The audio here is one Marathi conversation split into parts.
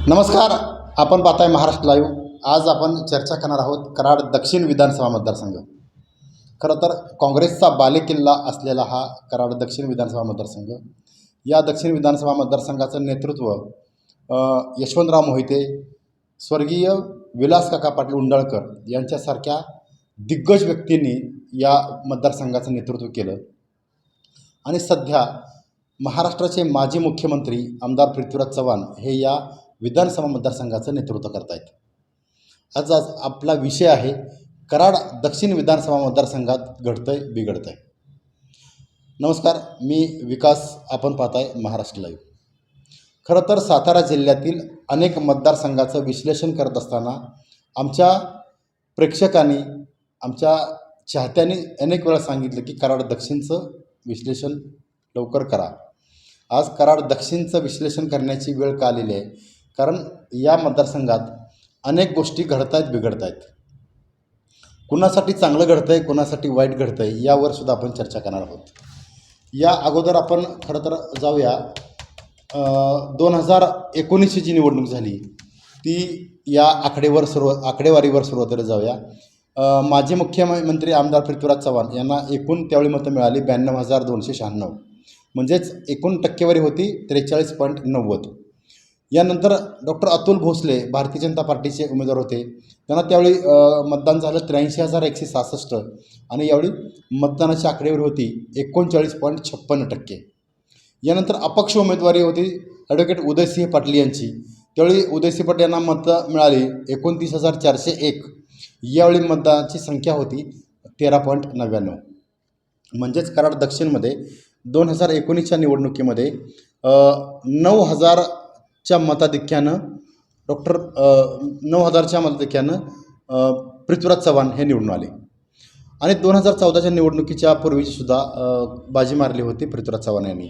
नमस्कार. आपण पाहताय महाराष्ट्र लाईव्ह. आज आपण चर्चा करणार आहोत कराड दक्षिण विधानसभा मतदारसंघ. खरं तर काँग्रेसचा बालेकिल्ला असलेला हा कराड दक्षिण विधानसभा मतदारसंघ. या दक्षिण विधानसभा मतदारसंघाचं नेतृत्व यशवंतराव मोहिते, स्वर्गीय विलास काका पाटील उंडाळकर यांच्यासारख्या दिग्गज व्यक्तींनी या मतदारसंघाचं नेतृत्व केलं. आणि सध्या महाराष्ट्राचे माजी मुख्यमंत्री आमदार पृथ्वीराज चव्हाण हे या विधानसभा मतदारसंघाचं नेतृत्व करत आहेत. आज आपला विषय आहे कराड दक्षिण विधानसभा मतदारसंघात घडतंय बिघडतंय. नमस्कार, मी विकास. आपण पाहताय महाराष्ट्र लाईव्ह. खरं तर सातारा जिल्ह्यातील अनेक मतदारसंघाचं विश्लेषण करत असताना आमच्या प्रेक्षकांनी, आमच्या चाहत्यांनी अनेक वेळा सांगितलं की कराड दक्षिणचं विश्लेषण लवकर करा. आज कराड दक्षिणचं विश्लेषण करण्याची वेळ का आलेली आहे? कारण या मतदारसंघात अनेक गोष्टी घडत आहेत, बिघडत आहेत. कुणासाठी चांगलं घडतं आहे, कुणासाठी वाईट घडतं आहे, यावर सुद्धा आपण चर्चा करणार आहोत. या अगोदर आपण खरं तर जाऊया 2019ची जी निवडणूक झाली ती या आकडेवारीवर सुरुवातीला जाऊया. माजी मुख्यमंत्री आमदार पृथ्वीराज चव्हाण यांना एकूण त्यावेळी मतं मिळाली 92,296, म्हणजेच एकूण टक्केवारी होती 43.90. यानंतर डॉक्टर अतुल भोसले भारतीय जनता पार्टीचे उमेदवार होते. त्यांना त्यावेळी मतदान झालं 83,166 आणि यावेळी मतदानाची आकडेवारी होती 39.56%. यानंतर अपक्ष उमेदवारी होती ॲडव्होकेट उदयसिंह पाटील यांची. त्यावेळी उदयसिंह पाटील यांना मतं मिळाली 29,401. यावेळी मतदानाची संख्या होती 13.99. म्हणजेच कराड दक्षिणमध्ये 2019च्या निवडणुकीमध्ये 9,000च्या मताधिक्यानं 9,000च्या मताधिक्यानं पृथ्वीराज चव्हाण हे निवडून आले. आणि 2014च्या निवडणुकीच्या पूर्वीची सुद्धा बाजी मारली होती पृथ्वीराज चव्हाण यांनी.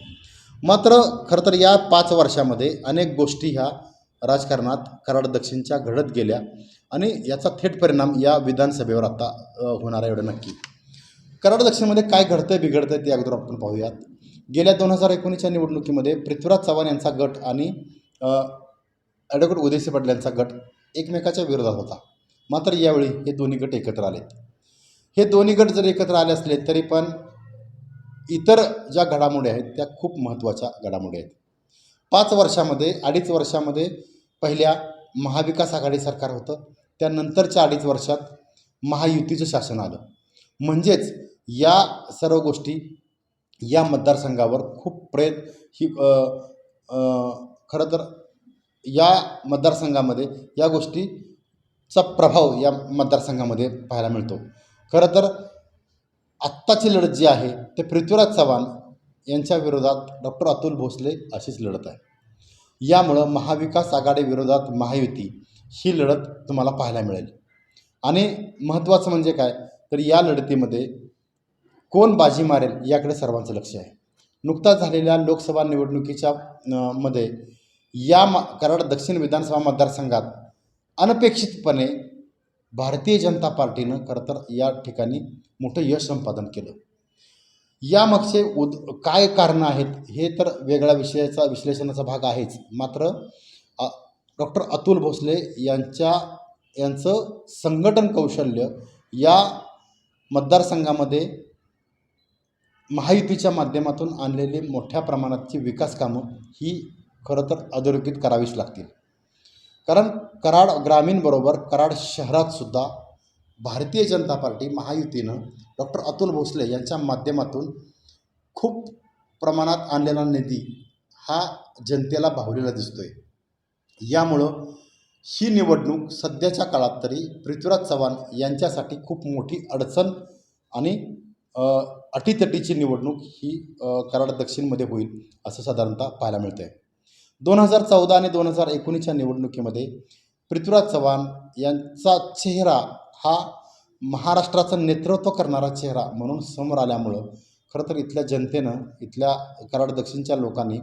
मात्र खरं तर या 5 वर्षामध्ये अनेक गोष्टी ह्या राजकारणात कराड दक्षिणच्या घडत गेल्या आणि याचा थेट परिणाम या विधानसभेवर आता होणार आहे एवढं नक्की. कराड दक्षिणमध्ये काय घडतं बिघडतं ते अगोदर आपण पाहूयात. गेल्या 2019च्या निवडणुकीमध्ये पृथ्वीराज चव्हाण यांचा गट आणि ॲडव्होकेट उदयसिंह पाटील यांचा गट एकमेकाच्या विरोधात होता. मात्र यावेळी हे दोन्ही गट एकत्र आलेत. हे दोन्ही गट जर एकत्र आले असले तरी पण इतर ज्या घडामोडी आहेत त्या खूप महत्त्वाच्या घडामोडी आहेत. 5 वर्षामध्ये 2.5 वर्षामध्ये पहिल्या महाविकास आघाडी सरकार होतं. त्यानंतरच्या 2.5 वर्षात महायुतीचं शासन आलं. म्हणजेच या सर्व गोष्टी या मतदारसंघावर खूप खरं तर या मतदारसंघामध्ये या गोष्टीचा प्रभाव या मतदारसंघामध्ये पाहायला मिळतो. खरं तर आत्ताची लढत जी आहे ते पृथ्वीराज चव्हाण यांच्या विरोधात डॉक्टर अतुल भोसले अशीच लढत आहे. यामुळं महाविकास आघाडी विरोधात महायुती ही लढत तुम्हाला पाहायला मिळेल. आणि महत्त्वाचं म्हणजे काय तर या लढतीमध्ये कोण बाजी मारेल याकडे सर्वांचं लक्ष आहे. नुकताच झालेल्या लोकसभा निवडणुकीच्या मध्ये या कराड दक्षिण विधानसभा मतदारसंघात अनपेक्षितपणे भारतीय जनता पार्टीनं खरं तर या ठिकाणी मोठं यश संपादन केलं. यामागचे काय कारणं आहेत हे तर वेगळ्या विश्लेषणाचा भाग आहेच. मात्र डॉक्टर अतुल भोसले यांचं संघटन कौशल्य या मतदारसंघामध्ये महायुतीच्या माध्यमातून आणलेली मोठ्या प्रमाणातची विकास कामं ही खरं तर अधोरेखित करावीच लागतील. कारण कराड ग्रामीणबरोबर कराड शहरातसुद्धा भारतीय जनता पार्टी महायुतीनं डॉक्टर अतुल भोसले यांच्या माध्यमातून खूप प्रमाणात आणलेला निधी हा जनतेला भावलेला दिसतोय. यामुळं ही निवडणूक सध्याच्या काळात तरी पृथ्वीराज चव्हाण यांच्यासाठी खूप मोठी अडचण आणि अटीतटीची निवडणूक ही कराड दक्षिणमध्ये होईल असं साधारणतः पाहायला मिळतं आहे. 2014 आणि 2019च्या निवडणुकीमध्ये पृथ्वीराज चव्हाण यांचा चेहरा हा महाराष्ट्राचं नेतृत्व करणारा चेहरा म्हणून समोर आल्यामुळं खरं तर इथल्या जनतेनं, इथल्या कराड दक्षिणच्या लोकांनी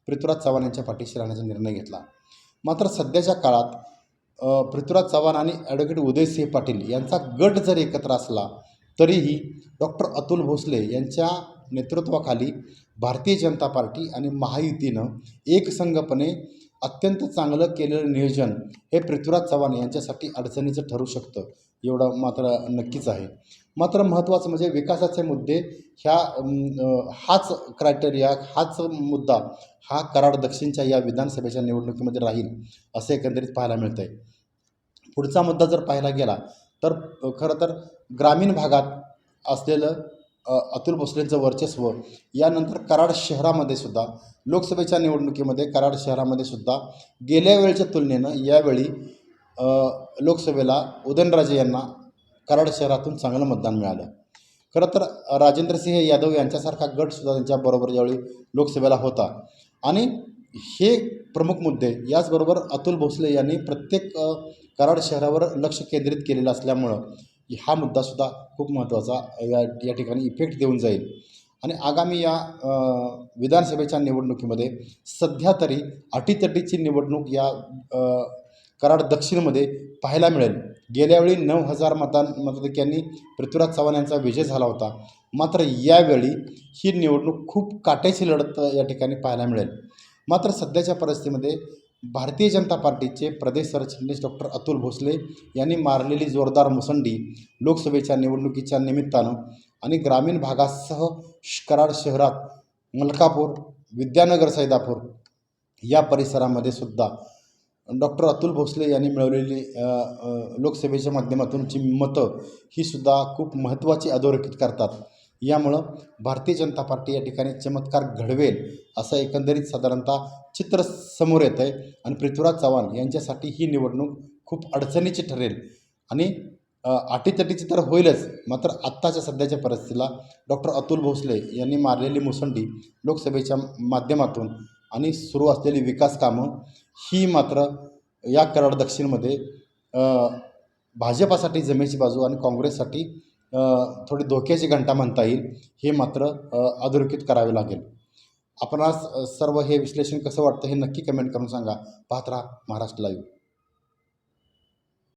पृथ्वीराज चव्हाण यांच्या पाठीशी राहण्याचा निर्णय घेतला. मात्र सध्याच्या काळात पृथ्वीराज चव्हाण आणि ॲडव्होकेट उदयसिंह पाटील यांचा गट जर एकत्र असला तरीही डॉक्टर अतुल भोसले यांच्या नेतृत्वाखाली भारतीय जनता पार्टी आणि महायुतीनं एकसंघपणे अत्यंत चांगलं केलेलं नियोजन हे पृथ्वीराज चव्हाण यांच्यासाठी अडचणीचं ठरू शकतं, एवढं मात्र नक्कीच आहे. मात्र महत्त्वाचं म्हणजे विकासाचे मुद्दे हाच क्रायटेरिया, हाच मुद्दा हा कराड दक्षिणच्या या विधानसभेच्या निवडणुकीमध्ये राहील, असं एकंदरीत पाहायला मिळतं आहे. पुढचा मुद्दा जर पाहायला गेला तर खरं तर ग्रामीण भागात असलेलं अतुल भोसलेंचं वर्चस्व, यानंतर कराड शहरामध्ये सुद्धा लोकसभेच्या निवडणुकीमध्ये कराड शहरामध्ये सुद्धा गेल्या वेळच्या तुलनेनं यावेळी लोकसभेला उदयनराजे यांना कराड शहरातून चांगलं मतदान मिळालं. खरं तर राजेंद्रसिंह यादव यांच्यासारखा गटसुद्धा त्यांच्याबरोबर यावेळी लोकसभेला होता आणि हे प्रमुख मुद्दे याचबरोबर अतुल भोसले यांनी प्रत्येक कराड शहरावर लक्ष केंद्रित केलेलं असल्यामुळं हा मुद्दासुद्धा खूप महत्त्वाचा या ठिकाणी इफेक्ट देऊन जाईल. आणि आगामी या विधानसभेच्या निवडणुकीमध्ये सध्या तरी अटीतटीची निवडणूक या कराड दक्षिणमध्ये पाहायला मिळेल. गेल्यावेळी 9,000 मताधिक्यांनी पृथ्वीराज चव्हाण यांचा विजय झाला होता. मात्र यावेळी ही निवडणूक खूप काट्याची लढत या ठिकाणी पाहायला मिळेल. मात्र सध्याच्या परिस्थितीमध्ये भारतीय जनता पार्टीचे प्रदेश सरचिटणीस डॉक्टर अतुल भोसले यांनी मारलेली जोरदार मुसंडी लोकसभेच्या निवडणुकीच्या निमित्तानं आणि ग्रामीण भागासह कराड शहरात मलकापूर, विद्यानगर, सैदापूर या परिसरामध्ये सुद्धा डॉक्टर अतुल भोसले यांनी मिळवलेली लोकसभेच्या माध्यमातूनची मतं ही सुद्धा खूप महत्त्वाची अधोरेखित करतात. यामुळं भारतीय जनता पार्टी या ठिकाणी चमत्कार घडवेल असं एकंदरीत साधारणतः चित्र समोर येतं आहे आणि पृथ्वीराज चव्हाण यांच्यासाठी ही निवडणूक खूप अडचणीची ठरेल आणि अटीतटीची तर होईलच. मात्र आत्ताच्या सध्याच्या परिस्थितीला डॉक्टर अतुल भोसले यांनी मारलेली मुसंडी लोकसभेच्या माध्यमातून आणि सुरू असलेली विकास कामं ही मात्र या कराड दक्षिणमध्ये भाजपासाठी जमेची बाजू आणि काँग्रेससाठी थोडी धोक्याची घंटा म्हणता येईल, हे मात्र अधोरेखित करावे लागेल. आपणास सर्व हे विश्लेषण कसं वाटतं हे नक्की कमेंट करून सांगा. पाहत राहा महाराष्ट्र लाईव्ह.